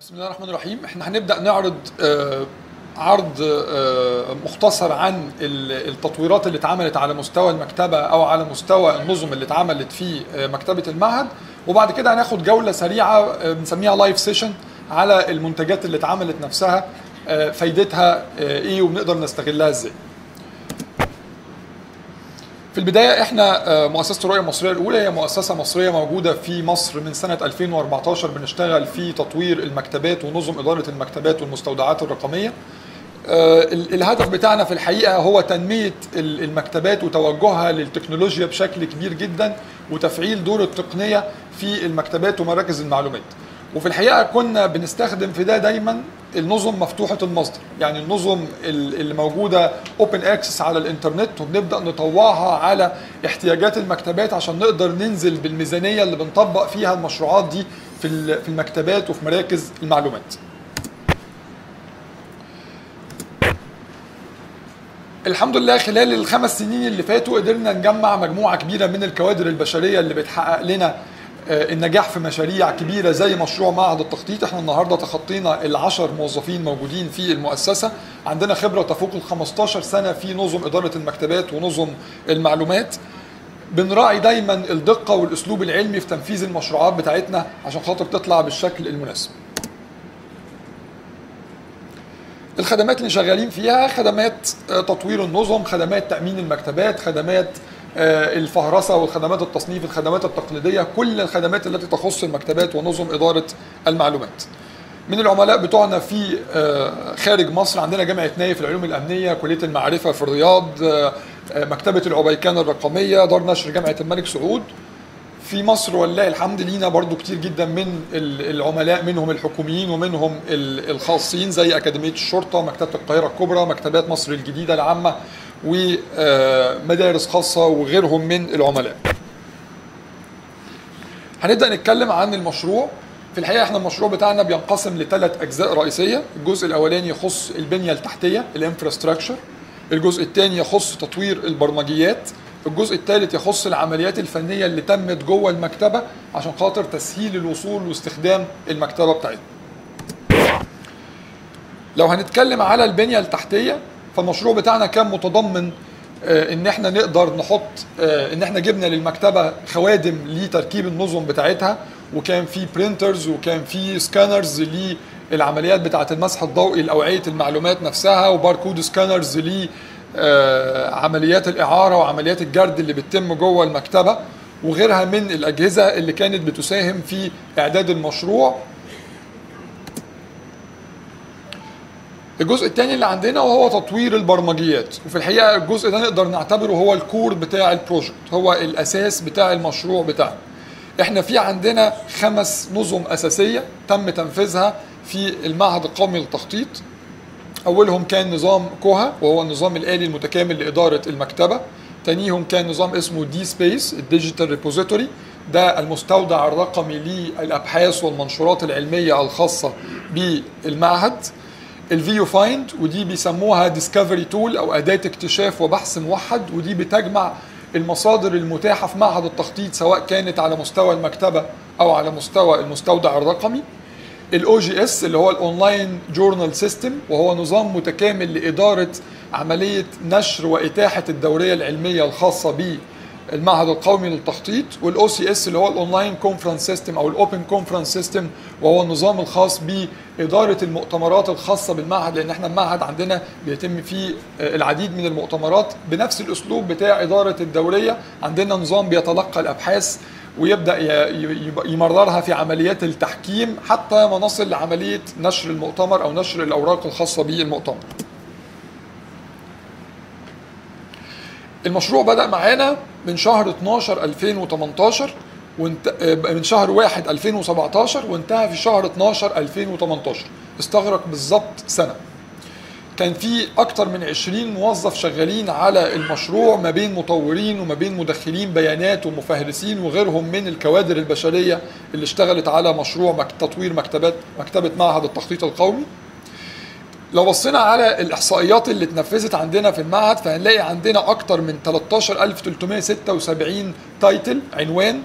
بسم الله الرحمن الرحيم. احنا هنبدأ نعرض عرض مختصر عن التطويرات اللي اتعملت على مستوى المكتبة او على مستوى النظم اللي اتعملت في مكتبة المعهد، وبعد كده هناخد جولة سريعة بنسميها لايف سيشن على المنتجات اللي اتعملت نفسها، فايدتها ايه وبنقدر نستغلها ازاي. في البداية احنا مؤسسة الرؤية المصرية الأولى هي مؤسسة مصرية موجودة في مصر من سنة 2014، بنشتغل في تطوير المكتبات ونظم إدارة المكتبات والمستودعات الرقمية. الهدف بتاعنا في الحقيقة هو تنمية المكتبات وتوجهها للتكنولوجيا بشكل كبير جدا، وتفعيل دور التقنية في المكتبات ومراكز المعلومات. وفي الحقيقة كنا بنستخدم في ده دايما النظم مفتوحة المصدر، يعني النظم اللي موجودة اوبن اكسس على الانترنت، وبنبدأ نطوعها على احتياجات المكتبات عشان نقدر ننزل بالميزانية اللي بنطبق فيها المشروعات دي في المكتبات وفي مراكز المعلومات. الحمد لله خلال ال5 سنين اللي فاتوا قدرنا نجمع مجموعة كبيرة من الكوادر البشرية اللي بتحقق لنا النجاح في مشاريع كبيرة زي مشروع معهد التخطيط. احنا النهاردة تخطينا ال10 موظفين موجودين في المؤسسة، عندنا خبرة تفوق ال15 سنة في نظم إدارة المكتبات ونظم المعلومات. بنراعي دايما الدقة والأسلوب العلمي في تنفيذ المشروعات بتاعتنا عشان خاطر تطلع بالشكل المناسب. الخدمات اللي شغالين فيها خدمات تطوير النظم، خدمات تأمين المكتبات، خدمات الفهرسة والخدمات التصنيف، الخدمات التقليدية، كل الخدمات التي تخص المكتبات ونظم إدارة المعلومات. من العملاء بتوعنا في خارج مصر عندنا جامعة نايف العلوم الأمنية، كلية المعرفة في الرياض، مكتبة العبيكان الرقمية، دار نشر جامعة الملك سعود. في مصر ولله الحمد لينا برضو كتير جدا من العملاء، منهم الحكوميين ومنهم الخاصين زي أكاديمية الشرطة، مكتبة القاهرة الكبرى، مكتبات مصر الجديدة العامة، ومدارس خاصة وغيرهم من العملاء. هنبدأ نتكلم عن المشروع. في الحقيقة احنا المشروع بتاعنا بينقسم ل3 أجزاء رئيسية. الجزء الأولاني يخص البنية التحتية، الانفراستراكشر. الجزء الثاني يخص تطوير البرمجيات. الجزء الثالث يخص العمليات الفنية اللي تمت جوه المكتبة عشان خاطر تسهيل الوصول واستخدام المكتبة بتاعتنا. لو هنتكلم على البنية التحتية فالمشروع بتاعنا كان متضمن ان احنا نقدر نحط ان احنا جبنا للمكتبة خوادم لتركيب النظم بتاعتها، وكان في برينترز وكان في سكانرز للعمليات بتاعة المسح الضوئي لأوعية المعلومات نفسها، وباركود سكانرز عمليات الإعارة وعمليات الجرد اللي بتتم جوه المكتبة، وغيرها من الأجهزة اللي كانت بتساهم في إعداد المشروع. الجزء الثاني اللي عندنا وهو تطوير البرمجيات، وفي الحقيقة الجزء ده نقدر نعتبره هو الكور بتاع البروجكت، هو الأساس بتاع المشروع بتاعنا. احنا في عندنا 5 نظم أساسية تم تنفيذها في المعهد القومي للتخطيط. أولهم كان نظام كوها وهو النظام الآلي المتكامل لإدارة المكتبة. تانيهم كان نظام اسمه دي سبيس الديجيتال ريبوزيتوري، ده المستودع الرقمي للأبحاث والمنشورات العلمية الخاصة بالمعهد. الفيو فايند ودي بيسموها ديسكفري تول أو أداة اكتشاف وبحث موحد، ودي بتجمع المصادر المتاحة في معهد التخطيط سواء كانت على مستوى المكتبة أو على مستوى المستودع الرقمي. الاو جي اس اللي هو الاونلاين جورنال سيستم، وهو نظام متكامل لاداره عمليه نشر واتاحه الدوريه العلميه الخاصه بالمعهد القومي للتخطيط. والاو سي اس اللي هو الاونلاين كونفرنس سيستم او الاوبن كونفرنس سيستم، وهو النظام الخاص باداره المؤتمرات الخاصه بالمعهد، لان احنا المعهد عندنا بيتم فيه العديد من المؤتمرات بنفس الاسلوب بتاع اداره الدوريه. عندنا نظام بيتلقى الابحاث ويبدأ يمررها في عمليات التحكيم حتى ما نصل لعملية نشر المؤتمر أو نشر الأوراق الخاصة بالمؤتمر. المشروع بدأ معانا من شهر 12 2018 من شهر 1 2017 وانتهى في شهر 12 2018، استغرق بالضبط سنة. كان في أكتر من 20 موظف شغالين على المشروع، ما بين مطورين وما بين مدخلين بيانات ومفهرسين وغيرهم من الكوادر البشرية اللي اشتغلت على مشروع تطوير مكتبة معهد التخطيط القومي. لو بصينا على الإحصائيات اللي اتنفذت عندنا في المعهد فهنلاقي عندنا أكتر من 13376 تايتل عنوان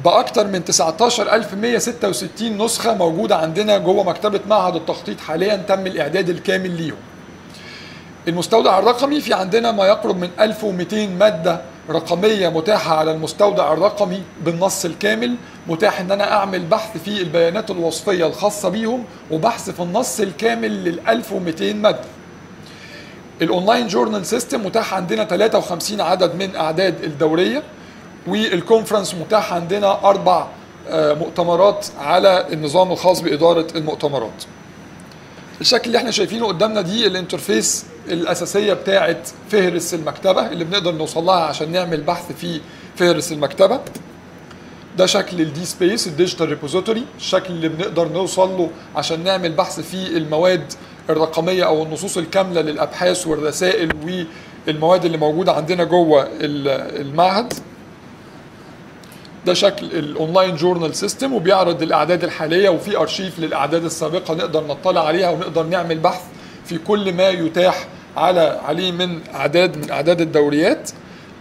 باكثر من 19166 نسخه موجوده عندنا جوه مكتبه معهد التخطيط حاليا، تم الاعداد الكامل ليهم. المستودع الرقمي في عندنا ما يقرب من 1200 ماده رقميه متاحه على المستودع الرقمي بالنص الكامل، متاح ان انا اعمل بحث في البيانات الوصفيه الخاصه بيهم وبحث في النص الكامل لل 1200 ماده. الاونلاين جورنال سيستم متاح عندنا 53 عدد من اعداد الدوريه، والكونفرنس متاح عندنا 4 مؤتمرات على النظام الخاص باداره المؤتمرات. الشكل اللي احنا شايفينه قدامنا دي الانترفيس الاساسيه بتاعه فهرس المكتبه اللي بنقدر نوصل لها عشان نعمل بحث في فهرس المكتبه. ده شكل الدي سبيس الديجيتال ريبوزيتوري، الشكل اللي بنقدر نوصل له عشان نعمل بحث في المواد الرقميه او النصوص الكامله للابحاث والرسائل والمواد اللي موجوده عندنا جوه المعهد. ده شكل الاونلاين جورنال سيستم وبيعرض الاعداد الحاليه، وفي ارشيف للاعداد السابقه نقدر نطلع عليها ونقدر نعمل بحث في كل ما يتاح عليه من اعداد الدوريات.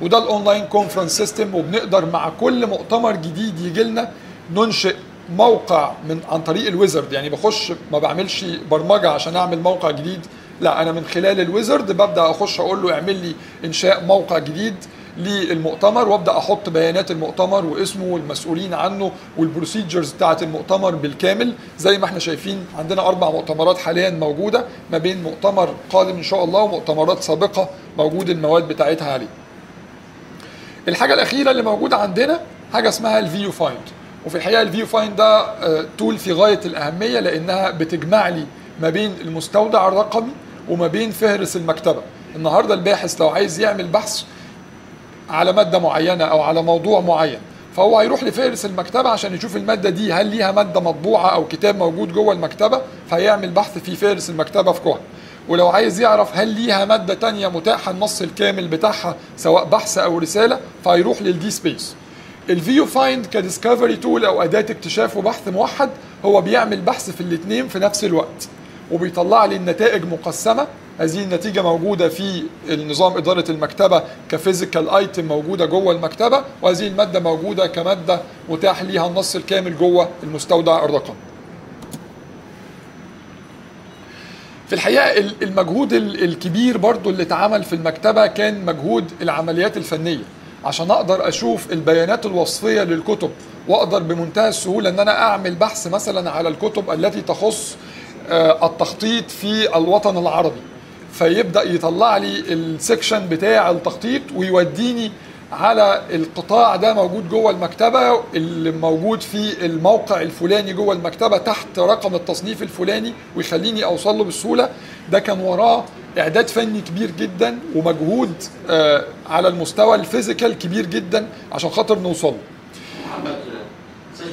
وده الاونلاين كونفرنس سيستم، وبنقدر مع كل مؤتمر جديد يجي لنا ننشئ موقع عن طريق الويزرد. يعني بخش ما بعملش برمجه عشان اعمل موقع جديد، لا انا من خلال الويزرد ببدا اخش اقول له اعمل لي انشاء موقع جديد للمؤتمر، وابدا احط بيانات المؤتمر واسمه والمسؤولين عنه والبروسيجرز بتاعه المؤتمر بالكامل. زي ما احنا شايفين عندنا 4 مؤتمرات حاليا موجوده، ما بين مؤتمر قادم ان شاء الله ومؤتمرات سابقه موجود المواد بتاعتها عليه. الحاجه الاخيره اللي موجوده عندنا حاجه اسمها الفيو فايند، وفي الحقيقه الفيو فايند ده تول في غايه الاهميه لانها بتجمع لي ما بين المستودع الرقمي وما بين فهرس المكتبه. النهارده الباحث لو عايز يعمل بحث على ماده معينه او على موضوع معين، فهو هيروح لفهرس المكتبه عشان يشوف الماده دي هل ليها ماده مطبوعه او كتاب موجود جوه المكتبه، فهيعمل بحث في فهرس المكتبه في كوه. ولو عايز يعرف هل ليها ماده تانية متاحه النص الكامل بتاعها سواء بحث او رساله، فهيروح للدي سبيس. الفيو فايند كديسكفري تول او اداه اكتشاف وبحث موحد، هو بيعمل بحث في الاثنين في نفس الوقت وبيطلع لي النتائج مقسمه. هذه النتيجه موجوده في النظام اداره المكتبه كفيزيكال ايتم موجوده جوه المكتبه، وهذه الماده موجوده كماده متاح ليها النص الكامل جوه المستودع الرقمي. في الحقيقه المجهود الكبير برضو اللي اتعمل في المكتبه كان مجهود العمليات الفنيه، عشان اقدر اشوف البيانات الوصفيه للكتب واقدر بمنتهى السهوله ان انا اعمل بحث مثلا على الكتب التي تخص التخطيط في الوطن العربي، فيبدأ يطلع لي السكشن بتاع التخطيط ويوديني على القطاع ده موجود جوه المكتبة اللي موجود في الموقع الفلاني جوه المكتبة تحت رقم التصنيف الفلاني ويخليني أوصل له بسهولة. ده كان وراه إعداد فني كبير جدا ومجهود على المستوى الفيزيكال كبير جدا عشان خاطر نوصل له. محمد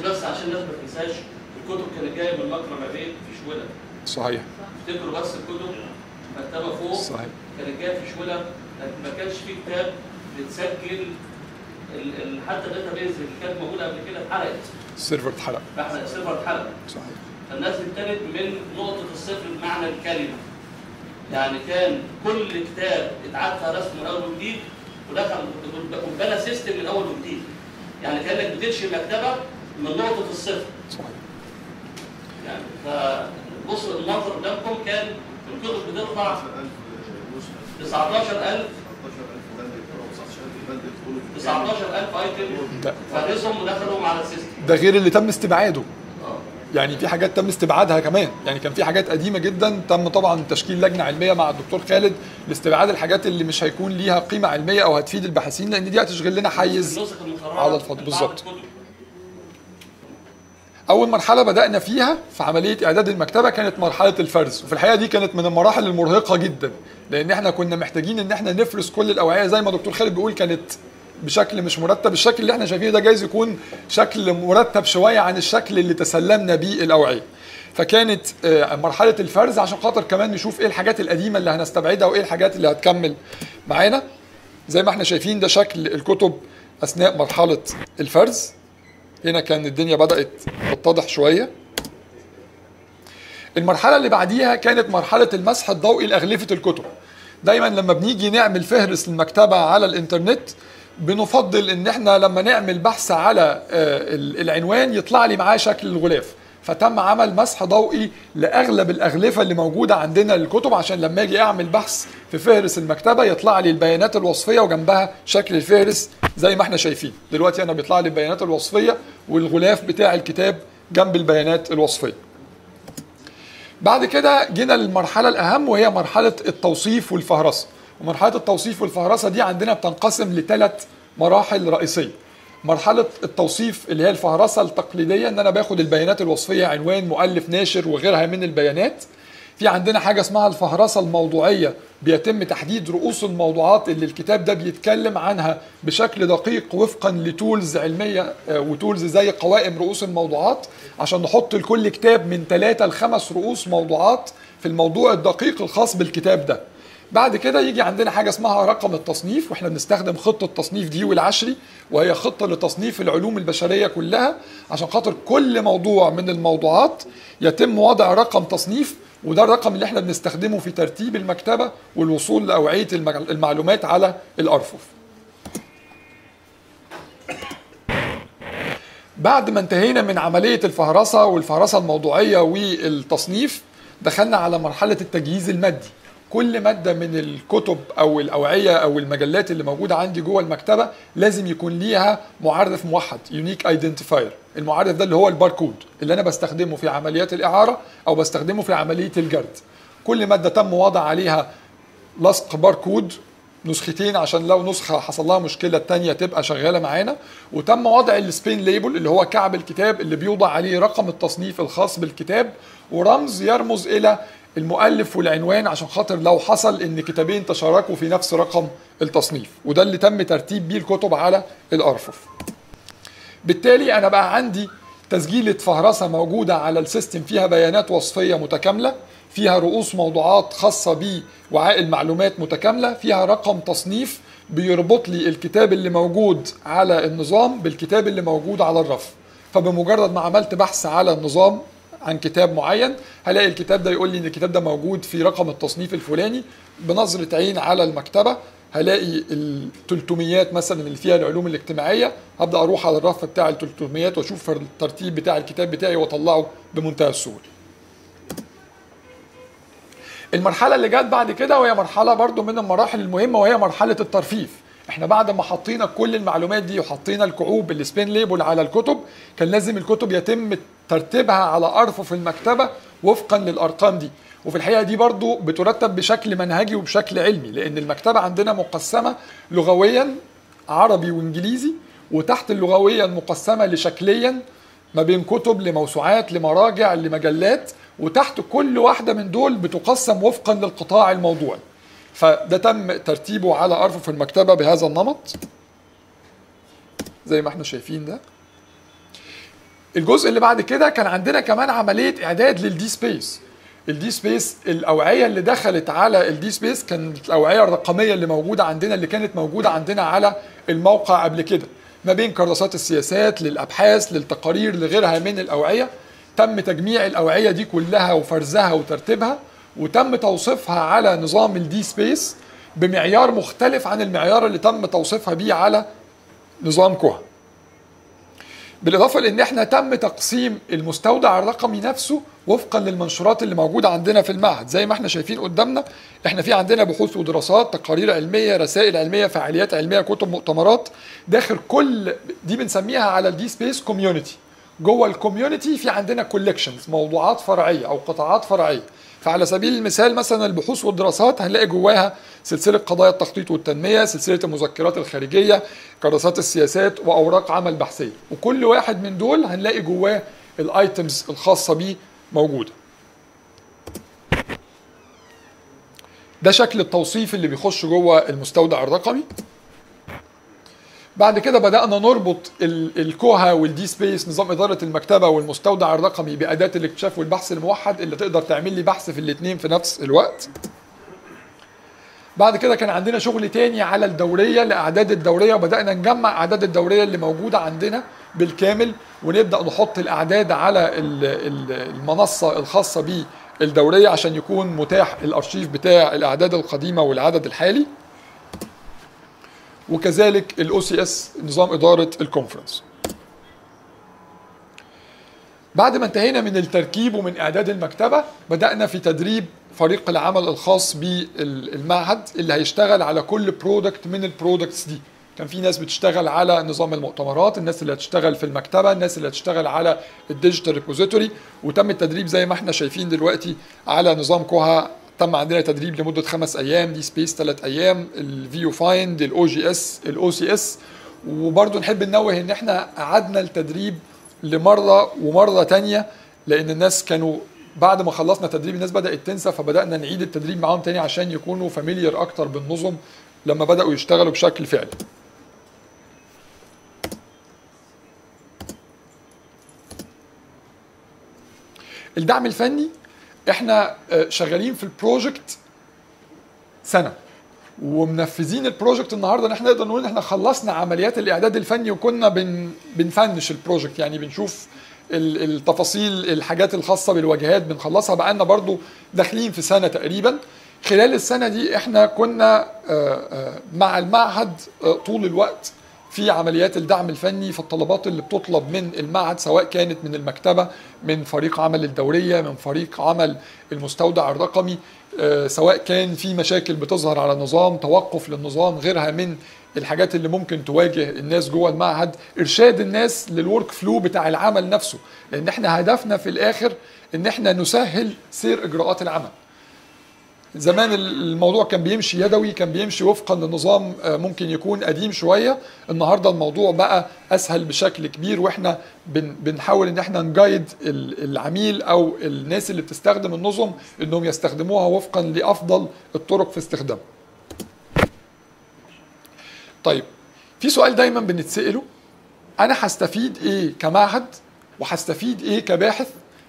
بس عشان الناس ما تنساش، الكتب كانت جايه من مكرم عبيد في شوله. صحيح. افتكروا بس الكتب مكتبه فوق. صحيح. كانت جايه في شوله، ما كانش في كتاب بتسجل حتى الداتا بيز اللي كانت موجوده قبل كده اتحرقت. السيرفر اتحرق. السيرفر اتحرق. صحيح. فالناس ابتدت من نقطه الصفر بمعنى الكلمه. يعني كان كل كتاب اتعاد رسمه من اول وجديد ودخل وبنى سيستم من اول وجديد. يعني كانك بتنشئ مكتبه من نقطه الصفر. صحيح. يعني فبصوا المنظر قدامكم كان الكتب بتطلع 19000 ايتم فرزهم ودخلهم على السيستم. ده غير اللي تم استبعاده. يعني في حاجات تم استبعادها كمان، يعني كان في حاجات قديمه جدا تم طبعا تشكيل لجنه علميه مع الدكتور خالد لاستبعاد الحاجات اللي مش هيكون ليها قيمه علميه او هتفيد الباحثين، لان دي هتشغل لنا حيز على الفاضي. بالظبط. اول مرحله بدانا فيها في عمليه اعداد المكتبه كانت مرحله الفرز، وفي الحقيقه دي كانت من المراحل المرهقه جدا، لان احنا كنا محتاجين ان احنا نفرز كل الاوعيه زي ما دكتور خالد بيقول، كانت بشكل مش مرتب. الشكل اللي احنا شايفينه ده جايز يكون شكل مرتب شويه عن الشكل اللي تسلمنا بيه الاوعيه. فكانت مرحله الفرز عشان خاطر كمان نشوف ايه الحاجات القديمه اللي هنستبعدها وايه الحاجات اللي هتكمل معانا. زي ما احنا شايفين ده شكل الكتب اثناء مرحله الفرز. هنا كان الدنيا بدات تتضح شويه. المرحله اللي بعديها كانت مرحله المسح الضوئي لاغلفه الكتب. دايما لما بنيجي نعمل فهرس للمكتبه على الانترنت بنفضل ان احنا لما نعمل بحث على العنوان يطلع لي معاه شكل الغلاف، فتم عمل مسح ضوئي لاغلب الاغلفه اللي موجوده عندنا للكتب، عشان لما اجي اعمل بحث في فهرس المكتبه يطلع لي البيانات الوصفيه وجنبها شكل الفهرس زي ما احنا شايفين دلوقتي. انا بيطلع لي البيانات الوصفيه والغلاف بتاع الكتاب جنب البيانات الوصفيه. بعد كده جينا للمرحله الاهم وهي مرحله التوصيف والفهرسه. ومرحله التوصيف والفهرسه دي عندنا بتنقسم لثلاث مراحل رئيسيه. مرحله التوصيف اللي هي الفهرسه التقليديه، ان انا باخد البيانات الوصفيه عنوان، مؤلف، ناشر وغيرها من البيانات. في عندنا حاجه اسمها الفهرسه الموضوعيه، بيتم تحديد رؤوس الموضوعات اللي الكتاب ده بيتكلم عنها بشكل دقيق وفقا لتولز علميه وتولز زي قوائم رؤوس الموضوعات، عشان نحط لكل كتاب من 3 ل 5 رؤوس موضوعات في الموضوع الدقيق الخاص بالكتاب ده. بعد كده يجي عندنا حاجه اسمها رقم التصنيف، واحنا بنستخدم خطه تصنيف دي والعشري، وهي خطه لتصنيف العلوم البشريه كلها، عشان خاطر كل موضوع من الموضوعات يتم وضع رقم تصنيف، وده الرقم اللي احنا بنستخدمه في ترتيب المكتبه والوصول لاوعيه المعلومات على الارفف. بعد ما انتهينا من عمليه الفهرسه والفهرسه الموضوعيه والتصنيف، دخلنا على مرحله التجهيز المادي. كل مادة من الكتب أو الأوعية أو المجلات اللي موجودة عندي جوه المكتبة لازم يكون ليها معرف موحد، يونيك ايدنتيفاير. المعرف ده اللي هو الباركود اللي أنا بستخدمه في عمليات الإعارة أو بستخدمه في عملية الجرد. كل مادة تم وضع عليها لصق باركود، نسختين عشان لو نسخة حصل لها مشكلة التانية تبقى شغالة معانا، وتم وضع السبين ليبل اللي هو كعب الكتاب اللي بيوضع عليه رقم التصنيف الخاص بالكتاب ورمز يرمز إلى المؤلف والعنوان، عشان خاطر لو حصل ان كتابين تشاركوا في نفس رقم التصنيف، وده اللي تم ترتيب بيه الكتب على الارفف. بالتالي انا بقى عندي تسجيلة فهرسة موجودة على السيستم فيها بيانات وصفية متكاملة، فيها رؤوس موضوعات خاصة بوعاء المعلومات متكاملة، فيها رقم تصنيف بيربط لي الكتاب اللي موجود على النظام بالكتاب اللي موجود على الرف. فبمجرد ما عملت بحث على النظام عن كتاب معين، هلاقي الكتاب ده يقول لي ان الكتاب ده موجود في رقم التصنيف الفلاني. بنظرة عين على المكتبة هلاقي ال 300 مثلا اللي فيها العلوم الاجتماعية، هبدأ اروح على الرف بتاع ال 300 واشوف الترتيب بتاع الكتاب بتاعي واطلعه بمنتهى السهولة. المرحلة اللي جت بعد كده وهي مرحلة برضو من المراحل المهمة، وهي مرحلة الترفيف. احنا بعد ما حطينا كل المعلومات دي وحطينا الكعوب السبين ليبل على الكتب، كان لازم الكتب يتم ترتيبها على ارفف المكتبة وفقا للارقام دي. وفي الحقيقة دي برضو بترتب بشكل منهجي وبشكل علمي، لان المكتبة عندنا مقسمة لغويا عربي وانجليزي، وتحت اللغوية المقسمة لشكليا ما بين كتب لموسوعات لمراجع لمجلات، وتحت كل واحدة من دول بتقسم وفقا للقطاع الموضوعي. فده تم ترتيبه على أرفف المكتبة بهذا النمط زي ما احنا شايفين ده. الجزء اللي بعد كده كان عندنا كمان عملية إعداد للدي سبيس. الدي سبيس الأوعية اللي دخلت على الدي سبيس كانت الأوعية الرقمية اللي موجودة عندنا، اللي كانت موجودة عندنا على الموقع قبل كده، ما بين كراسات السياسات للأبحاث للتقارير لغيرها من الأوعية. تم تجميع الأوعية دي كلها وفرزها وترتيبها، وتم توصيفها على نظام الدي سبيس بمعيار مختلف عن المعيار اللي تم توصيفها بيه على نظام كوها. بالإضافة لأن احنا تم تقسيم المستودع الرقمي نفسه وفقا للمنشورات اللي موجودة عندنا في المعهد. زي ما احنا شايفين قدامنا، احنا في عندنا بحوث ودراسات، تقارير علمية، رسائل علمية، فعاليات علمية، كتب، مؤتمرات. داخل كل دي بنسميها على الدي سبيس كوميونتي. جوه الكوميونتي في عندنا كولكشنز، موضوعات فرعية أو قطاعات فرعية. فعلى سبيل المثال مثلا البحوث والدراسات هنلاقي جواها سلسلة قضايا التخطيط والتنمية، سلسلة المذكرات الخارجية، كراسات السياسات، وأوراق عمل بحثية. وكل واحد من دول هنلاقي جواه الايتمز الخاصة بيه موجودة. ده شكل التوصيف اللي بيخش جوه المستودع الرقمي. بعد كده بدأنا نربط الكوها والدي سبيس، نظام إدارة المكتبة والمستودع الرقمي، بأداة الاكتشاف والبحث الموحد اللي تقدر تعمل لي بحث في الاثنين في نفس الوقت. بعد كده كان عندنا شغل تاني على الدورية، لأعداد الدورية، وبدأنا نجمع أعداد الدورية اللي موجودة عندنا بالكامل، ونبدأ نحط الأعداد على المنصة الخاصة بالدورية عشان يكون متاح الأرشيف بتاع الأعداد القديمة والعدد الحالي. وكذلك الاو سي اس نظام اداره الكونفرنس. بعد ما انتهينا من التركيب ومن اعداد المكتبه، بدانا في تدريب فريق العمل الخاص بالمعهد اللي هيشتغل على كل برودكت من البرودكتس دي. كان في ناس بتشتغل على نظام المؤتمرات، الناس اللي هتشتغل في المكتبه، الناس اللي هتشتغل على الديجيتال ريبوزيتوري، وتم التدريب زي ما احنا شايفين دلوقتي على نظام كوها. تم عندنا تدريب لمده 5 ايام، دي سبيس 3 ايام، الفيو فايند، الاو جي اس، الاو سي اس. وبرضه نحب ننوه ان احنا قعدنا التدريب لمره ومره تانية، لان الناس كانوا بعد ما خلصنا تدريب الناس بدات تنسى، فبدانا نعيد التدريب معاهم تاني عشان يكونوا فاميليار اكتر بالنظم لما بداوا يشتغلوا بشكل فعلي. الدعم الفني، احنا شغالين في البروجكت سنه ومنفذين البروجكت النهارده، ان احنا نقدر نقول ان احنا خلصنا عمليات الاعداد الفني وكنا بنفنش البروجكت، يعني بنشوف التفاصيل، الحاجات الخاصه بالواجهات بنخلصها. بقالنا برضو داخلين في سنه تقريبا. خلال السنه دي احنا كنا مع المعهد طول الوقت في عمليات الدعم الفني، في الطلبات اللي بتطلب من المعهد، سواء كانت من المكتبه، من فريق عمل الدوريه، من فريق عمل المستودع الرقمي، سواء كان في مشاكل بتظهر على النظام، توقف للنظام، غيرها من الحاجات اللي ممكن تواجه الناس جوه المعهد، ارشاد الناس للورك فلو بتاع العمل نفسه، لان احنا هدفنا في الاخر ان احنا نسهل سير اجراءات العمل. زمان الموضوع كان بيمشي يدوي، كان بيمشي وفقا لنظام ممكن يكون قديم شويه. النهارده الموضوع بقى اسهل بشكل كبير، واحنا بنحاول ان احنا نجايد العميل او الناس اللي بتستخدم النظم انهم يستخدموها وفقا لافضل الطرق في استخدامها. طيب، في سؤال دايما بنتسأله: انا هستفيد ايه كمعهد وهستفيد ايه كباحث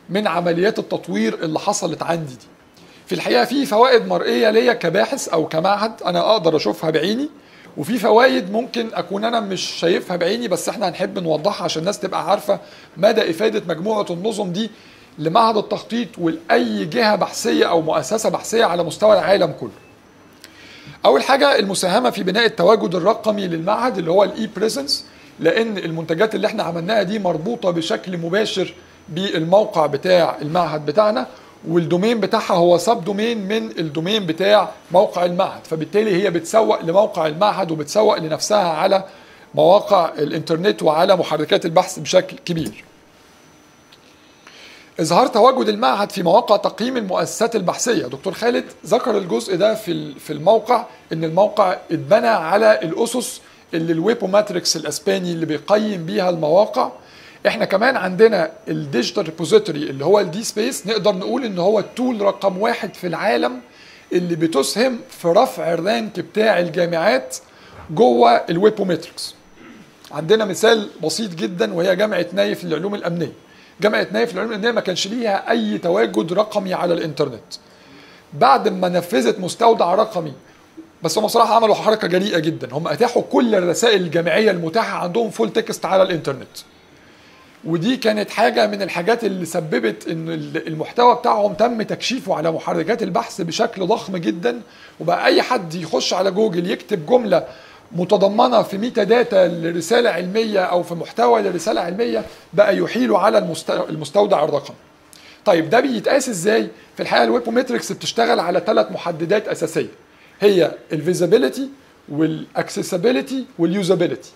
من عمليات التطوير اللي حصلت عندي دي؟ في الحقيقه في فوائد مرئيه ليا كباحث او كمعهد انا اقدر اشوفها بعيني، وفي فوائد ممكن اكون انا مش شايفها بعيني بس احنا هنحب نوضحها عشان الناس تبقى عارفه مدى افاده مجموعه النظم دي لمعهد التخطيط ولاي جهه بحثيه او مؤسسه بحثيه على مستوى العالم كله. اول حاجه المساهمه في بناء التواجد الرقمي للمعهد اللي هو الاي بريزنس، لان المنتجات اللي احنا عملناها دي مربوطه بشكل مباشر بالموقع بتاع المعهد بتاعنا، والدومين بتاعها هو سب دومين من الدومين بتاع موقع المعهد، فبالتالي هي بتسوق لموقع المعهد وبتسوق لنفسها على مواقع الانترنت وعلى محركات البحث بشكل كبير. إظهار تواجد المعهد في مواقع تقييم المؤسسات البحثية، دكتور خالد ذكر الجزء ده في الموقع، إن الموقع اتبنى على الأسس اللي الويبوماتريكس الأسباني اللي بيقيم بيها المواقع. احنا كمان عندنا الديجيتال ريبوزيتوري اللي هو الدي سبيس، نقدر نقول ان هو التول رقم 1 في العالم اللي بتسهم في رفع الرانك بتاع الجامعات جوه الويبوماتريكس. عندنا مثال بسيط جدا وهي جامعة نايف للعلوم الأمنية. جامعة نايف للعلوم الأمنية ما كانش ليها أي تواجد رقمي على الإنترنت. بعد ما نفذت مستودع رقمي، بس هم صراحة عملوا حركة جريئة جدا، هم أتاحوا كل الرسائل الجامعية المتاحة عندهم فول تكست على الإنترنت. ودي كانت حاجة من الحاجات اللي سببت ان المحتوى بتاعهم تم تكشيفه على محركات البحث بشكل ضخم جدا، وبقى اي حد يخش على جوجل يكتب جملة متضمنة في ميتا داتا لرسالة علمية او في محتوى لرسالة علمية بقى يحيله على المستودع الرقمي. طيب ده بيتقاس ازاي؟ في الحقيقة الويبوماتريكس بتشتغل على 3 محددات اساسية، هي الفيزابيليتي والاكسسبيليتي واليوزابيليتي.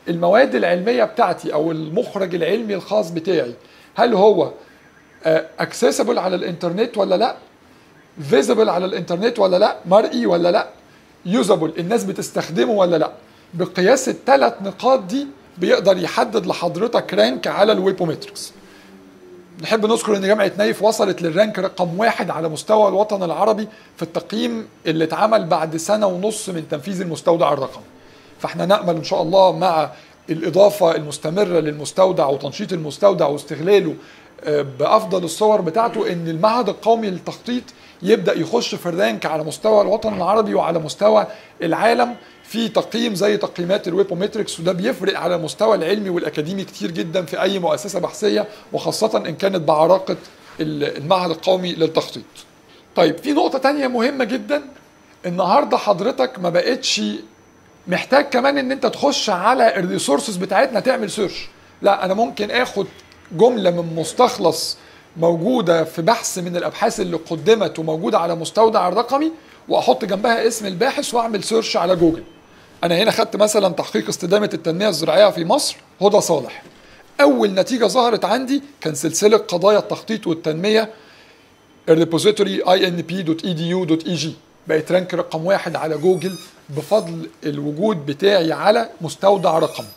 المواد العلمية بتاعتي او المخرج العلمي الخاص بتاعي هل هو accessible على الانترنت ولا لا، visible على الانترنت ولا لا، مرئي ولا لا، usable الناس بتستخدمه ولا لا. بقياس ال3 نقاط دي بيقدر يحدد لحضرتك رانك على الويبوماتريكس. نحب نذكر ان جامعة نايف وصلت للرانك رقم 1 على مستوى الوطن العربي في التقييم اللي اتعمل بعد 1.5 سنة من تنفيذ المستودع الرقمي. فاحنا نأمل ان شاء الله مع الإضافة المستمرة للمستودع وتنشيط المستودع واستغلاله بأفضل الصور بتاعته ان المعهد القومي للتخطيط يبدأ يخش في الرانك على مستوى الوطن العربي وعلى مستوى العالم في تقييم زي تقييمات الويبوماتريكس، وده بيفرق على المستوى العلمي والأكاديمي كتير جدا في أي مؤسسة بحثية، وخاصة إن كانت بعراقة المعهد القومي للتخطيط. طيب في نقطة تانية مهمة جدا، النهاردة حضرتك ما بقتش محتاج كمان ان انت تخش على الريسورسز بتاعتنا تعمل سيرش. لا، انا ممكن اخد جمله من مستخلص موجوده في بحث من الابحاث اللي قدمت وموجوده على مستودع الرقمي، واحط جنبها اسم الباحث واعمل سيرش على جوجل. انا هنا خدت مثلا تحقيق استدامه التنميه الزراعيه في مصر، هدى صالح. اول نتيجه ظهرت عندي كان سلسله قضايا التخطيط والتنميه الريبوزيتوري inp.edu.eg، بقت رانك رقم 1 على جوجل بفضل الوجود بتاعي على مستودع رقمي.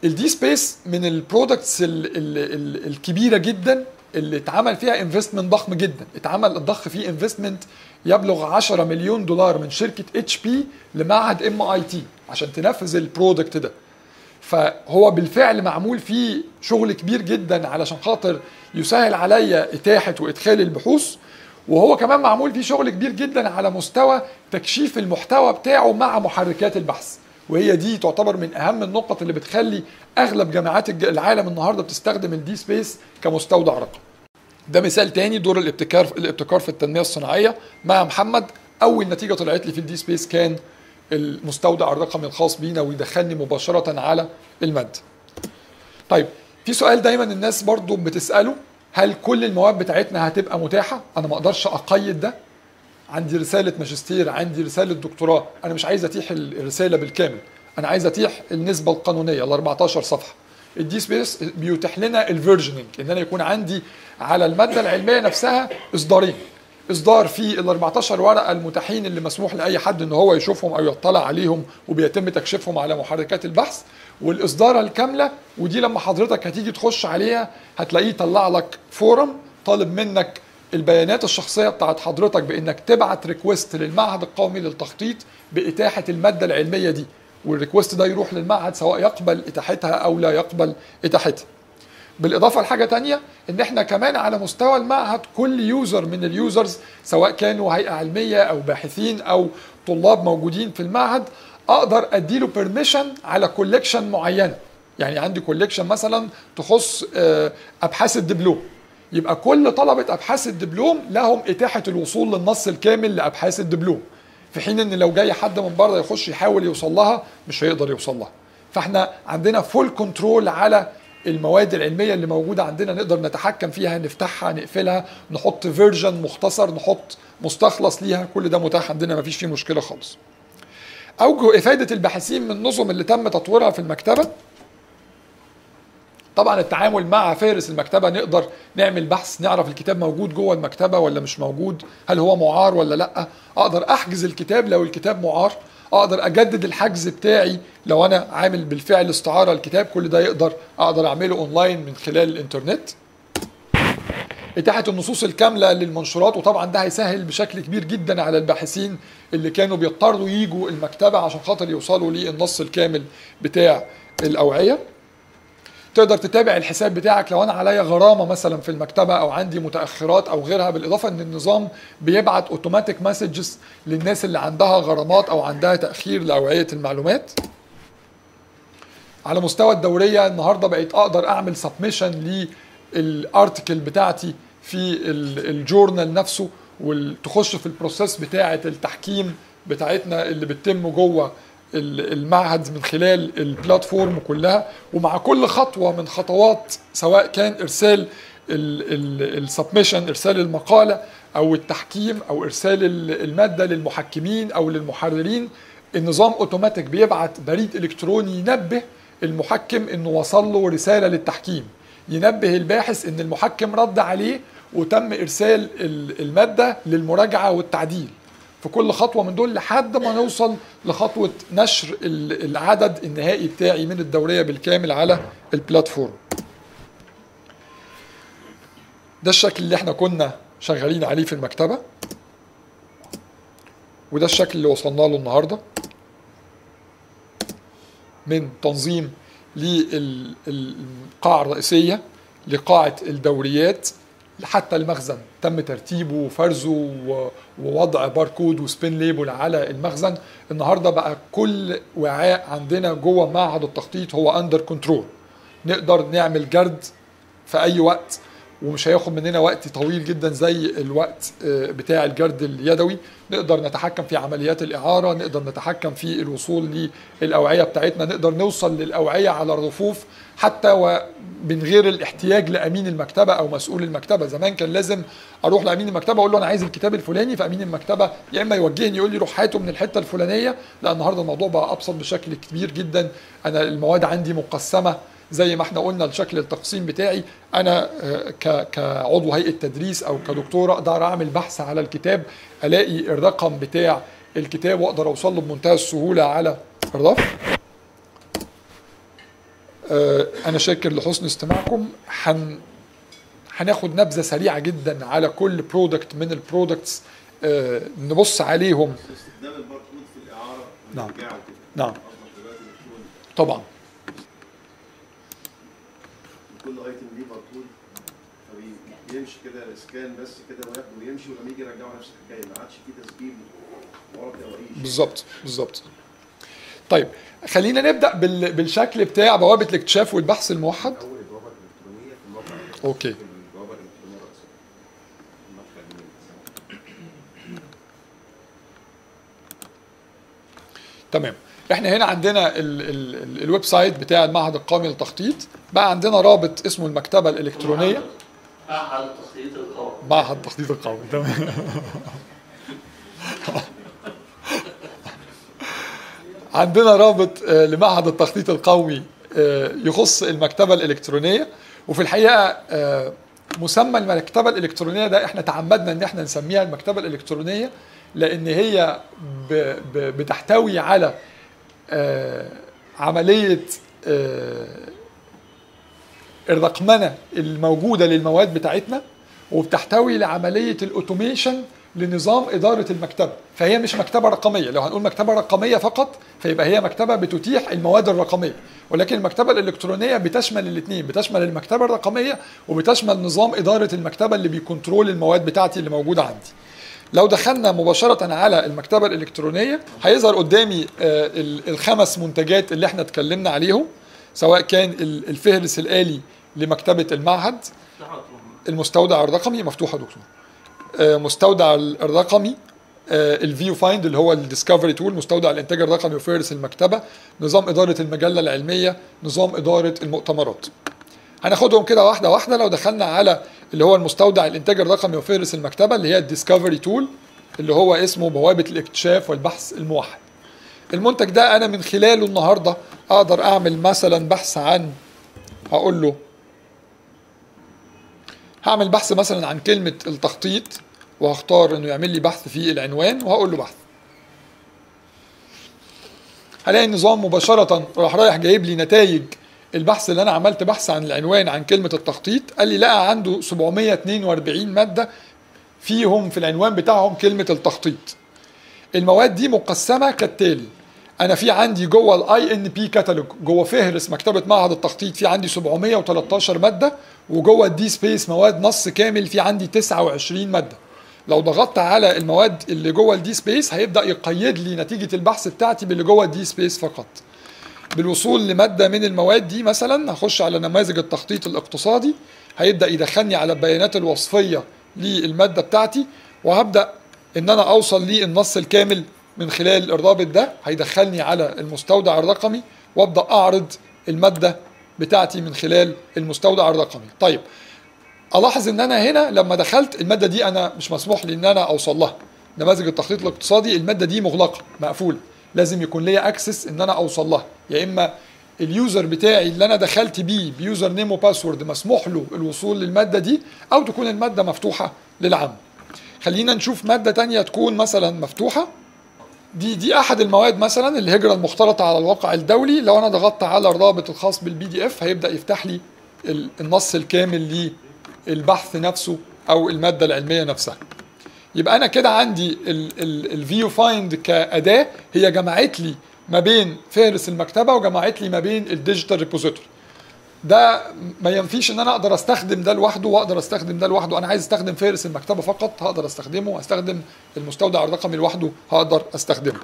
الدي سبيس من البرودكتس الكبيره جدا اللي اتعمل فيها انفستمنت ضخم جدا، اتعمل الضخ فيه انفستمنت يبلغ 10 مليون دولار من شركه اتش بي لمعهد MIT عشان تنفذ البرودكت ده. فهو بالفعل معمول فيه شغل كبير جدا علشان خاطر يسهل عليا اتاحه وادخال البحوث، وهو كمان معمول فيه شغل كبير جدا على مستوى تكشيف المحتوى بتاعه مع محركات البحث، وهي دي تعتبر من اهم النقط اللي بتخلي اغلب جامعات العالم النهارده بتستخدم الدي سبيس كمستودع رقمي. ده مثال تاني دور الابتكار في التنميه الصناعيه مع محمد. اول نتيجه طلعت لي في الدي سبيس كان المستودع الرقمي الخاص بينا ويدخلني مباشره على الماده. طيب، في سؤال دايما الناس برضو بتساله، هل كل المواد بتاعتنا هتبقى متاحه؟ انا ما اقدرش اقيد ده. عندي رساله ماجستير، عندي رساله دكتوراه، انا مش عايز اتيح الرساله بالكامل، انا عايز اتيح النسبه القانونيه ال 14 صفحه. الدي سبيس بيتيح لنا الفيرجننج، ان انا يكون عندي على الماده العلميه نفسها اصدارين، اصدار في ال 14 ورقه المتاحين اللي مسموح لاي حد ان هو يشوفهم او يطلع عليهم وبيتم تكشيفهم على محركات البحث، والاصدار الكامله، ودي لما حضرتك هتيجي تخش عليها هتلاقيه طلع لك فورم طالب منك البيانات الشخصيه بتاعت حضرتك بانك تبعت ريكوست للمعهد القومي للتخطيط باتاحه الماده العلميه دي، والريكوست ده يروح للمعهد سواء يقبل اتاحتها او لا يقبل اتاحتها. بالاضافه لحاجه تانية، ان احنا كمان على مستوى المعهد كل يوزر من اليوزرز سواء كانوا هيئه علميه او باحثين او طلاب موجودين في المعهد، اقدر اديله بيرميشن على كوليكشن معينه. يعني عندي كوليكشن مثلا تخص ابحاث الدبلوم، يبقى كل طلبه ابحاث الدبلوم لهم اتاحه الوصول للنص الكامل لابحاث الدبلوم، في حين ان لو جاي حد من بره يخش يحاول يوصل لها مش هيقدر يوصل لها. فاحنا عندنا فول كنترول على المواد العلميه اللي موجوده عندنا، نقدر نتحكم فيها، نفتحها، نقفلها، نحط فيرجن مختصر، نحط مستخلص ليها، كل ده متاح عندنا، مفيش فيه مشكله خالص. اوجه افاده الباحثين من النظم اللي تم تطويرها في المكتبه، طبعا التعامل مع فارس المكتبه، نقدر نعمل بحث نعرف الكتاب موجود جوه المكتبه ولا مش موجود، هل هو معار ولا لا، اقدر احجز الكتاب لو الكتاب معار، اقدر اجدد الحجز بتاعي لو انا عامل بالفعل استعاره الكتاب، كل ده اقدر اعمله اونلاين من خلال الانترنت. اتاحه النصوص الكامله للمنشورات، وطبعا ده هيسهل بشكل كبير جدا على الباحثين اللي كانوا بيضطروا يجوا المكتبه عشان خاطر يوصلوا للنص الكامل بتاع الاوعيه. تقدر تتابع الحساب بتاعك لو انا عليا غرامه مثلا في المكتبه او عندي متاخرات او غيرها، بالاضافه ان النظام بيبعت اوتوماتيك مسجز للناس اللي عندها غرامات او عندها تاخير لاوعيه المعلومات. على مستوى الدوريه النهارده بقيت اقدر اعمل سبمشن للارتكل بتاعتي في الجورنال نفسه، وتخش في البروسيس بتاعه التحكيم بتاعتنا اللي بتتم جوه المعهد من خلال البلاتفورم كلها. ومع كل خطوه من خطوات سواء كان ارسال السبمشن، ارسال المقاله او التحكيم او ارسال الماده للمحكمين او للمحررين، النظام اوتوماتيك بيبعت بريد الكتروني ينبه المحكم انه وصل له رساله للتحكيم، ينبه الباحث ان المحكم رد عليه وتم ارسال الماده للمراجعه والتعديل في كل خطوه من دول، لحد ما نوصل لخطوه نشر العدد النهائي بتاعي من الدوريه بالكامل على البلاتفورم. ده الشكل اللي احنا كنا شغالين عليه في المكتبه، وده الشكل اللي وصلنا له النهارده من تنظيم للقاعه الرئيسيه لقاعه الدوريات حتى المخزن، تم ترتيبه وفرزه ووضع باركود وسبين ليبل على المخزن. النهارده بقى كل وعاء عندنا جوه معهد التخطيط هو اندر كنترول، نقدر نعمل جرد في اي وقت، ومش هياخد مننا وقت طويل جدا زي الوقت بتاع الجرد اليدوي. نقدر نتحكم في عمليات الإعارة، نقدر نتحكم في الوصول للأوعية بتاعتنا، نقدر نوصل للأوعية على الرفوف حتى ومن غير الاحتياج لأمين المكتبة أو مسؤول المكتبة. زمان كان لازم أروح لأمين المكتبة أقول له أنا عايز الكتاب الفلاني، فأمين المكتبة يا إما يوجهني يقول لي روح هاته من الحتة الفلانية. لا، النهاردة الموضوع بقى أبسط بشكل كبير جدا. أنا المواد عندي مقسمة زي ما احنا قلنا لشكل التقسيم بتاعي. انا كعضو هيئه تدريس او كدكتور اقدر اعمل بحث على الكتاب، الاقي الرقم بتاع الكتاب واقدر اوصل له بمنتهى السهوله على الرف. انا شاكر لحسن استماعكم. هناخد نبذه سريعه جدا على كل برودكت من البرودكتس، نبص عليهم. استخدام الباركود في الاعاره. نعم نعم طبعا. كل ايتم ليه باركود، فبيمشي كده سكان بس كده وياخده ويمشي، ولما يجي يرجعه نفس الحكايه، ما عادش فيه تسجيل ورقي او اي شيء. بالظبط بالظبط. طيب خلينا نبدا بالشكل بتاع بوابه الاكتشاف والبحث الموحد. اول البوابه الالكترونيه في الموقع. اوكي. البوابه الالكترونيه الرئيسيه. تمام. احنا هنا عندنا الويب سايت بتاع المعهد القومي للتخطيط. بقى عندنا رابط اسمه المكتبه الالكترونيه. معهد التخطيط القومي. معهد التخطيط القومي. تمام. عندنا رابط لمعهد التخطيط القومي يخص المكتبه الالكترونيه. وفي الحقيقه مسمى المكتبه الالكترونيه ده احنا تعمدنا ان احنا نسميها المكتبه الالكترونيه لان هي بتحتوي على عملية الرقمنة الموجودة للمواد بتاعتنا، وبتحتوي لعملية الأوتوميشن لنظام إدارة المكتبة. فهي مش مكتبة رقمية. لو هنقول مكتبة رقمية فقط فيبقى هي مكتبة بتتيح المواد الرقمية، ولكن المكتبة الإلكترونية بتشمل الاثنين، بتشمل المكتبة الرقمية وبتشمل نظام إدارة المكتبة اللي بيكنترول المواد بتاعتي اللي موجودة عندي. لو دخلنا مباشرة على المكتبة الإلكترونية هيظهر قدامي الخمس منتجات اللي احنا اتكلمنا عليهم، سواء كان الفهرس الآلي لمكتبة المعهد، المستودع الرقمي. مفتوحة دكتور. مستودع الرقمي، الفيو فايند اللي هو الديسكفري تول، مستودع الانتاج الرقمي وفهرس المكتبة، نظام إدارة المجلة العلمية، نظام إدارة المؤتمرات. هناخدهم كده واحدة واحدة. لو دخلنا على اللي هو المستودع الانتاج الرقمي وفهرس المكتبة اللي هي الديسكفري تول اللي هو اسمه بوابة الاكتشاف والبحث الموحد. المنتج ده انا من خلاله النهاردة اقدر اعمل مثلا بحث عن، هقول له هعمل بحث مثلا عن كلمة التخطيط، وهختار انه يعمل لي بحث في العنوان وهقول له بحث. هلاقي النظام مباشرة رايح جايب لي نتائج البحث اللي انا عملت بحث عن العنوان عن كلمة التخطيط. قال لي لقى عنده 742 مادة فيهم في العنوان بتاعهم كلمة التخطيط. المواد دي مقسمة كالتالي. انا في عندي جوه الاي ان بي كاتالوج، جوه فهرس مكتبة معهد التخطيط، في عندي 713 مادة، وجوه الدي سبيس مواد نص كامل في عندي 29 مادة. لو ضغطت على المواد اللي جوه الدي سبيس هيبدأ يقيد لي نتيجة البحث بتاعتي باللي جوه الدي سبيس فقط. بالوصول لمادة من المواد دي مثلا هخش على نماذج التخطيط الاقتصادي، هيبدأ يدخلني على البيانات الوصفية للمادة بتاعتي، وهبدأ ان انا اوصل للنص الكامل من خلال الرابط ده. هيدخلني على المستودع الرقمي وابدأ اعرض المادة بتاعتي من خلال المستودع الرقمي. طيب الاحظ ان انا هنا لما دخلت المادة دي انا مش مسموح لي ان انا اوصل لها. نماذج التخطيط الاقتصادي المادة دي مغلقة مقفولة، لازم يكون ليا اكسس ان انا اوصل لها، يا اما اليوزر بتاعي اللي انا دخلت بيه بيوزر نيم وباسورد مسموح له الوصول للمادة دي، او تكون المادة مفتوحة للعام. خلينا نشوف مادة تانية تكون مثلا مفتوحة. دي احد المواد مثلا الهجرة المختلطة على الواقع الدولي. لو انا ضغطت على الرابط الخاص بالبي دي اف هيبدأ يفتح لي النص الكامل للبحث نفسه او المادة العلمية نفسها. يبقى انا كده عندي الفيو فايند كأداة هي جمعت لي ما بين فهرس المكتبة وجمعت لي ما بين الديجيتال ريبوزيتوري. ده ما ينفيش ان انا اقدر استخدم ده لوحده واقدر استخدم ده لوحده. انا عايز استخدم فهرس المكتبة فقط هقدر استخدمه، استخدم المستودع الرقمي لوحده هقدر استخدمه.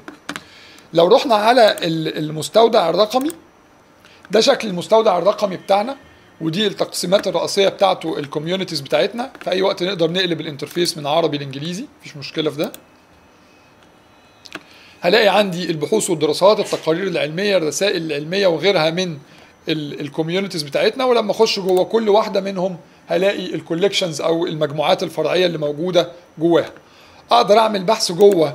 لو رحنا على المستودع الرقمي، ده شكل المستودع الرقمي بتاعنا. ودي التقسيمات الرئيسيه بتاعته الكوميونيتيز بتاعتنا. في اي وقت نقدر نقلب الانترفيس من عربي لانجليزي، مفيش مشكله في ده. هلاقي عندي البحوث والدراسات، التقارير العلميه، الرسائل العلميه وغيرها من الكوميونيتيز بتاعتنا. ولما اخش جوه كل واحده منهم هلاقي الكوليكشنز او المجموعات الفرعيه اللي موجوده جواها. اقدر اعمل بحث جوه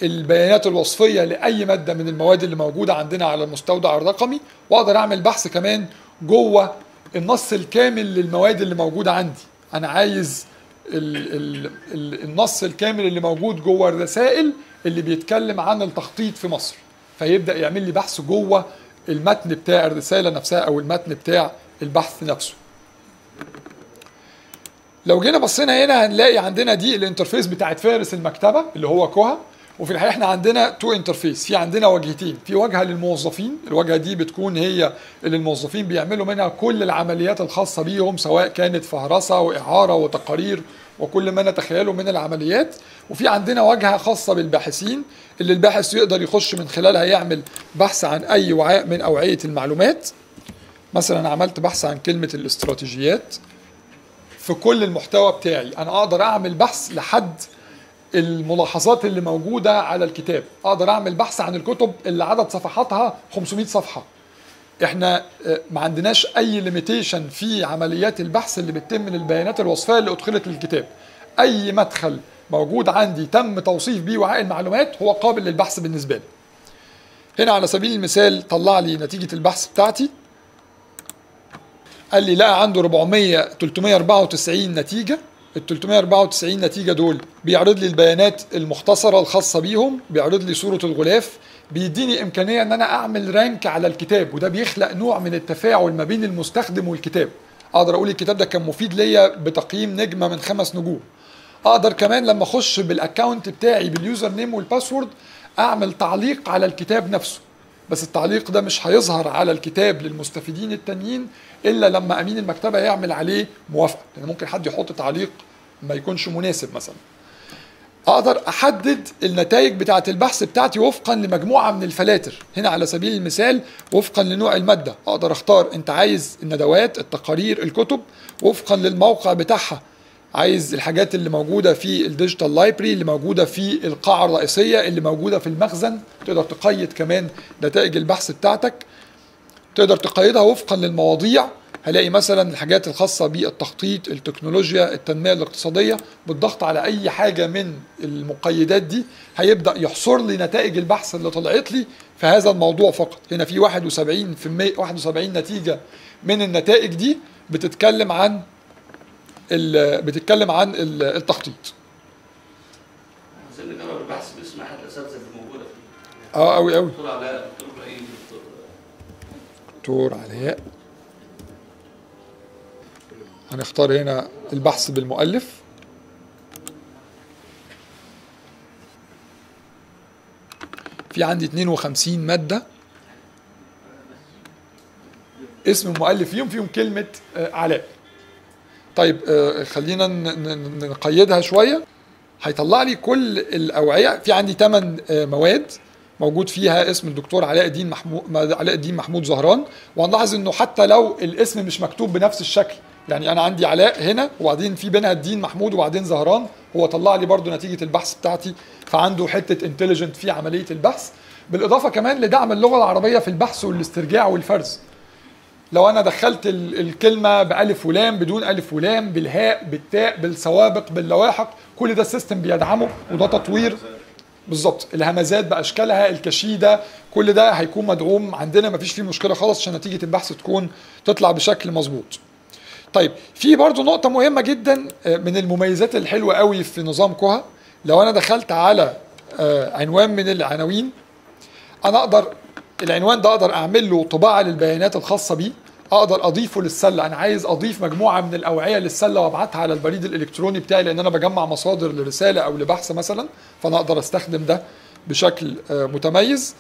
البيانات الوصفيه لاي ماده من المواد اللي موجوده عندنا على المستودع الرقمي، واقدر اعمل بحث كمان جوه النص الكامل للمواد اللي موجوده عندي. انا عايز النص الكامل اللي موجود جوه الرسائل اللي بيتكلم عن التخطيط في مصر، فيبدا يعمل لي بحث جوه المتن بتاع الرساله نفسها او المتن بتاع البحث نفسه. لو جينا بصينا هنا هنلاقي عندنا دي الانترفيس بتاعت فارس المكتبه اللي هو كوها. وفي الحقيقه احنا عندنا تو انترفيس، في عندنا وجهتين، في واجهه للموظفين، الواجهه دي بتكون هي اللي الموظفين بيعملوا منها كل العمليات الخاصه بيهم، سواء كانت فهرسه واعاره وتقارير وكل ما نتخيله من العمليات. وفي عندنا واجهه خاصه بالباحثين اللي الباحث يقدر يخش من خلالها يعمل بحث عن اي وعاء من اوعيه المعلومات. مثلا عملت بحث عن كلمه الاستراتيجيات، في كل المحتوى بتاعي انا اقدر اعمل بحث لحد الملاحظات اللي موجوده على الكتاب، اقدر اعمل بحث عن الكتب اللي عدد صفحاتها 500 صفحه. احنا ما عندناش اي ليميتيشن في عمليات البحث اللي بتتم للبيانات الوصفيه اللي ادخلت للكتاب. اي مدخل موجود عندي تم توصيف بيه وعاء المعلومات هو قابل للبحث بالنسبه لي. هنا على سبيل المثال طلع لي نتيجه البحث بتاعتي، قال لي لقى عنده 394 نتيجه. ال 394 نتيجه دول بيعرض لي البيانات المختصره الخاصه بيهم، بيعرض لي صوره الغلاف، بيديني امكانيه ان انا اعمل رانك على الكتاب، وده بيخلق نوع من التفاعل ما بين المستخدم والكتاب. اقدر اقول الكتاب ده كان مفيد ليا بتقييم نجمه من 5 نجوم. اقدر كمان لما اخش بالاكونت بتاعي باليوزر نيم والباسورد اعمل تعليق على الكتاب نفسه، بس التعليق ده مش هيظهر على الكتاب للمستفيدين التانيين الا لما امين المكتبه يعمل عليه موافقه، لان ممكن حد يحط تعليق ما يكونش مناسب مثلا. اقدر احدد النتائج بتاعه البحث بتاعتي وفقا لمجموعه من الفلاتر. هنا على سبيل المثال وفقا لنوع الماده اقدر اختار انت عايز الندوات، التقارير، الكتب، وفقا للموقع بتاعها عايز الحاجات اللي موجوده في الديجيتال لايبرري، اللي موجوده في القاعه الرئيسيه، اللي موجوده في المخزن. تقدر تقيد كمان نتائج البحث بتاعتك، تقدر تقيدها وفقا للمواضيع. هلاقي مثلا الحاجات الخاصه بالتخطيط، التكنولوجيا، التنميه الاقتصاديه. بالضغط على اي حاجه من المقيدات دي هيبدا يحصر لي نتائج البحث اللي طلعت لي في هذا الموضوع فقط. هنا في 71 نتيجه من النتائج دي بتتكلم عن التخطيط. عايزين نجرب البحث باسم احد الاساتذه اللي موجوده فيه. قوي قوي. دكتور علاء، دكتور ابراهيم، دكتور علاء. هنختار هنا البحث بالمؤلف. في عندي 52 مادة اسم المؤلف فيهم كلمة علاء. طيب خلينا نقيدها شوية. هيطلع لي كل الأوعية. في عندي 8 مواد موجود فيها اسم الدكتور علاء الدين محمود زهران. وهنلاحظ انه حتى لو الاسم مش مكتوب بنفس الشكل، يعني انا عندي علاء هنا وبعدين في بينها الدين محمود وبعدين زهران، هو طلع لي برضو نتيجة البحث بتاعتي، فعنده حتة انتليجنت في عملية البحث. بالإضافة كمان لدعم اللغة العربية في البحث والاسترجاع والفرز. لو أنا دخلت الكلمة بألف ولام، بدون ألف ولام، بالهاء، بالتاء، بالسوابق، باللواحق، كل ده السيستم بيدعمه، وده تطوير. بالظبط. الهمزات بأشكالها، الكشيدة، كل ده هيكون مدعوم عندنا، مفيش فيه مشكلة خالص عشان نتيجة البحث تطلع بشكل مظبوط. طيب في برضو نقطة مهمة جدا من المميزات الحلوة قوي في نظام كوها. لو أنا دخلت على عنوان من العناوين، أنا أقدر العنوان ده أقدر أعمل له طباعة للبيانات الخاصة بيه، أقدر أضيفه للسلة. أنا عايز أضيف مجموعة من الأوعية للسلة وأبعتها على البريد الإلكتروني بتاعي، لأن أنا بجمع مصادر لرسالة أو لبحث مثلا، فأنا أقدر أستخدم ده بشكل متميز.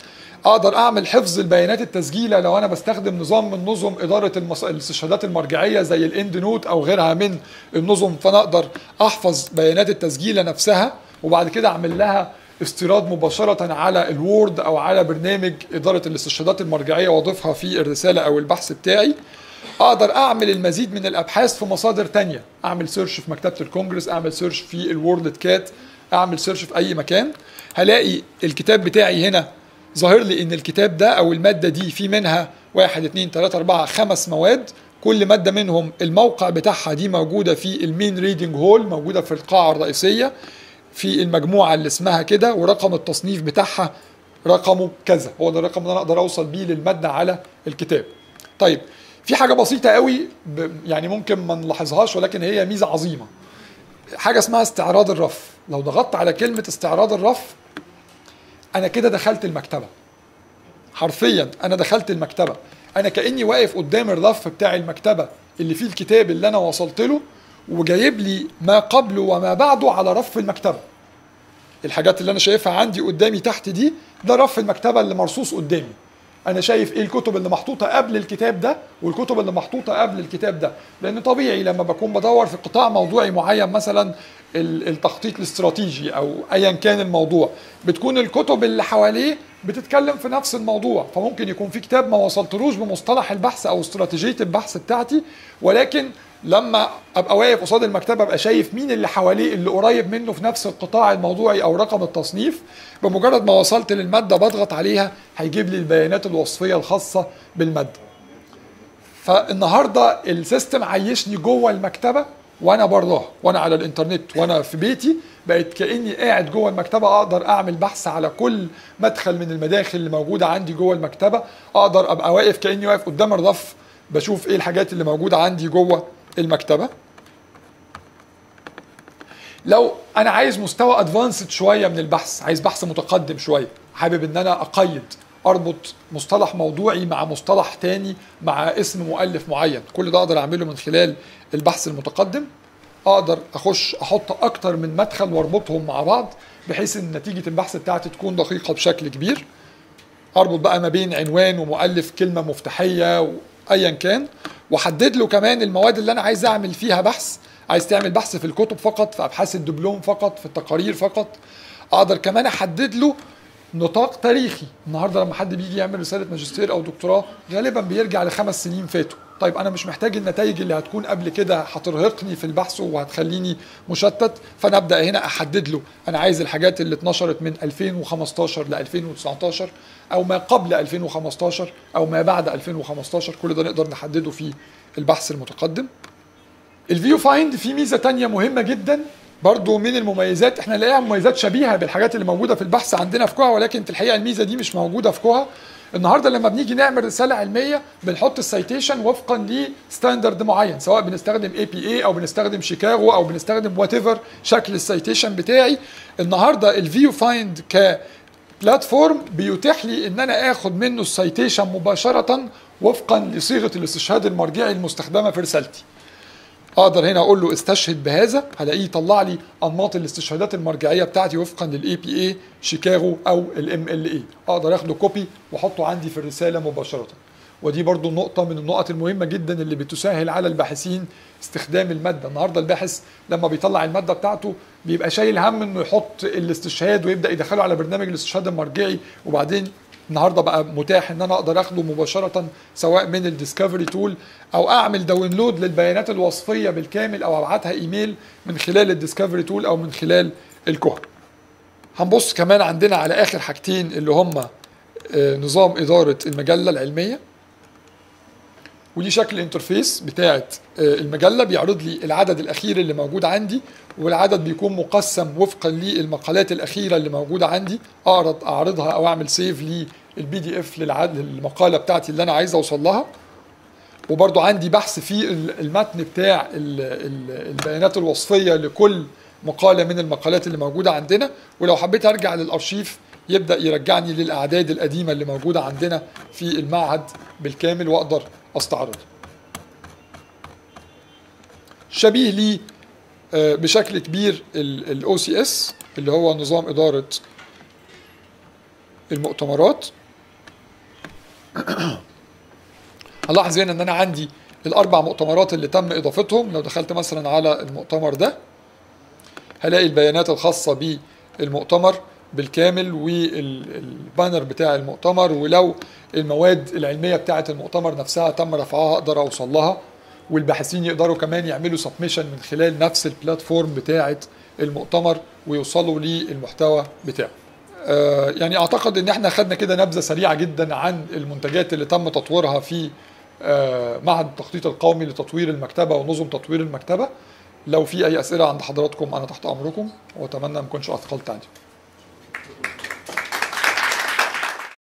اقدر اعمل حفظ البيانات التسجيله لو انا بستخدم نظام من نظم اداره الاستشهادات المرجعيه زي الاند نوت او غيرها من النظم، فانا اقدر احفظ بيانات التسجيله نفسها وبعد كده اعمل لها استيراد مباشره على الوورد او على برنامج اداره الاستشهادات المرجعيه واضيفها في الرساله او البحث بتاعي. اقدر اعمل المزيد من الابحاث في مصادر تانية، اعمل سيرش في مكتبه الكونجرس، اعمل سيرش في الورلد كات، اعمل سيرش في اي مكان، هلاقي الكتاب بتاعي هنا ظاهر لي ان الكتاب ده او الماده دي في منها 1 2 3 4 5 مواد، كل ماده منهم الموقع بتاعها دي موجوده في المين ريدنج هول، موجوده في القاعه الرئيسيه في المجموعه اللي اسمها كده، ورقم التصنيف بتاعها رقمه كذا، هو ده الرقم اللي انا اقدر اوصل بيه للماده على الكتاب. طيب في حاجه بسيطه قوي يعني ممكن ما نلاحظهاش ولكن هي ميزه عظيمه، حاجه اسمها استعراض الرف. لو ضغطت على كلمه استعراض الرف انا كده دخلت المكتبه، حرفيا انا دخلت المكتبه، انا كاني واقف قدام الرف بتاع المكتبه اللي فيه الكتاب اللي انا وصلت له، وجايب لي ما قبله وما بعده على رف المكتبه. الحاجات اللي انا شايفها عندي قدامي تحت دي ده رف المكتبه اللي مرصوص قدامي، انا شايف ايه الكتب اللي محطوطه قبل الكتاب ده والكتب اللي محطوطه قبل الكتاب ده، لان طبيعي لما بكون بدور في قطاع موضوعي معين مثلا التخطيط الاستراتيجي او ايا كان الموضوع، بتكون الكتب اللي حواليه بتتكلم في نفس الموضوع، فممكن يكون في كتاب ما وصلتلوش بمصطلح البحث او استراتيجيه البحث بتاعتي، ولكن لما ابقى واقف قصاد المكتبه ابقى شايف مين اللي حواليه اللي قريب منه في نفس القطاع الموضوعي او رقم التصنيف، بمجرد ما وصلت للماده بضغط عليها هيجيب لي البيانات الوصفيه الخاصه بالماده. فالنهارده السيستم عيشني جوه المكتبه وانا براها، وانا على الانترنت وانا في بيتي، بقت كاني قاعد جوه المكتبه، اقدر اعمل بحث على كل مدخل من المداخل اللي موجوده عندي جوه المكتبه، اقدر ابقى واقف كاني واقف قدام الرف بشوف ايه الحاجات اللي موجوده عندي جوه المكتبه. لو انا عايز مستوى ادفانسد شويه من البحث، عايز بحث متقدم شويه، حابب ان انا اقيد اربط مصطلح موضوعي مع مصطلح تاني مع اسم مؤلف معين، كل ده اقدر اعمله من خلال البحث المتقدم. اقدر اخش احط اكتر من مدخل واربطهم مع بعض بحيث ان نتيجه البحث بتاعتي تكون دقيقه بشكل كبير. اربط بقى ما بين عنوان ومؤلف، كلمه مفتاحيه ايا كان، واحدد له كمان المواد اللي انا عايز اعمل فيها بحث. عايز تعمل بحث في الكتب فقط، في ابحاث الدبلوم فقط، في التقارير فقط، اقدر كمان احدد له نطاق تاريخي. النهارده لما حد بيجي يعمل رساله ماجستير او دكتوراه غالبا بيرجع ل5 سنين فاتوا، طيب انا مش محتاج النتائج اللي هتكون قبل كده هترهقني في البحث وهتخليني مشتت، فانا ابدا هنا احدد له انا عايز الحاجات اللي اتنشرت من 2015 ل 2019 او ما قبل 2015 او ما بعد 2015، كل ده نقدر نحدده في البحث المتقدم. الفيو فايند فيه ميزه تانية مهمه جدا برضو من المميزات، احنا نلاقيها مميزات شبيهه بالحاجات اللي موجوده في البحث عندنا في كوها، ولكن في الحقيقه الميزه دي مش موجوده في كوها. النهارده لما بنيجي نعمل رساله علميه بنحط السايتيشن وفقا لستاندرد معين، سواء بنستخدم APA او بنستخدم شيكاغو او بنستخدم وات ايفر شكل السايتيشن بتاعي. النهارده الفيو فايند كبلاتفورم بيتيح لي ان انا اخد منه السايتيشن مباشره وفقا لصيغه الاستشهاد المرجعي المستخدمه في رسالتي. اقدر هنا اقول له استشهد بهذا، هلاقيه يطلع لي انماط الاستشهادات المرجعيه بتاعتي وفقا للAPA شيكاغو او MLA، اقدر اخده كوبي واحطه عندي في الرساله مباشره. ودي برضو نقطه من النقط المهمه جدا اللي بتسهل على الباحثين استخدام الماده. النهارده الباحث لما بيطلع الماده بتاعته بيبقى شايل هم انه يحط الاستشهاد ويبدا يدخله على برنامج الاستشهاد المرجعي، وبعدين النهارده بقى متاح ان انا اقدر اخده مباشره سواء من الديسكفري تول او اعمل داونلود للبيانات الوصفيه بالكامل او ابعتها ايميل من خلال الديسكفري تول او من خلال الكوها. هنبص كمان عندنا على اخر حاجتين اللي هم نظام اداره المجله العلميه، ودي شكل الانترفيس بتاعه المجله، بيعرض لي العدد الاخير اللي موجود عندي، والعدد بيكون مقسم وفقا للمقالات الاخيره اللي موجوده عندي، اعرضها او اعمل سيف للPDF للمقاله بتاعتي اللي انا عايز اوصل لها. وبرضو عندي بحث في المتن بتاع البيانات الوصفيه لكل مقاله من المقالات اللي موجوده عندنا، ولو حبيت ارجع للارشيف يبدا يرجعني للاعداد القديمه اللي موجوده عندنا في المعهد بالكامل واقدر استعرضها. شبيه لي بشكل كبير الOCS اللي هو نظام إدارة المؤتمرات. هنلاحظ هنا ان انا عندي الاربع مؤتمرات اللي تم اضافتهم. لو دخلت مثلا على المؤتمر ده هلاقي البيانات الخاصة بالمؤتمر بالكامل والبانر بتاع المؤتمر، ولو المواد العلميه بتاعه المؤتمر نفسها تم رفعها اقدر اوصل لها، والباحثين يقدروا كمان يعملوا سبمشن من خلال نفس البلاتفورم بتاعه المؤتمر ويوصلوا للمحتوى بتاعه. يعني اعتقد ان احنا خدنا كده نبذه سريعه جدا عن المنتجات اللي تم تطويرها في معهد التخطيط القومي لتطوير المكتبه ونظم تطوير المكتبه. لو في اي اسئله عند حضراتكم انا تحت امركم، واتمنى ما اكونش اثقلت عليكم.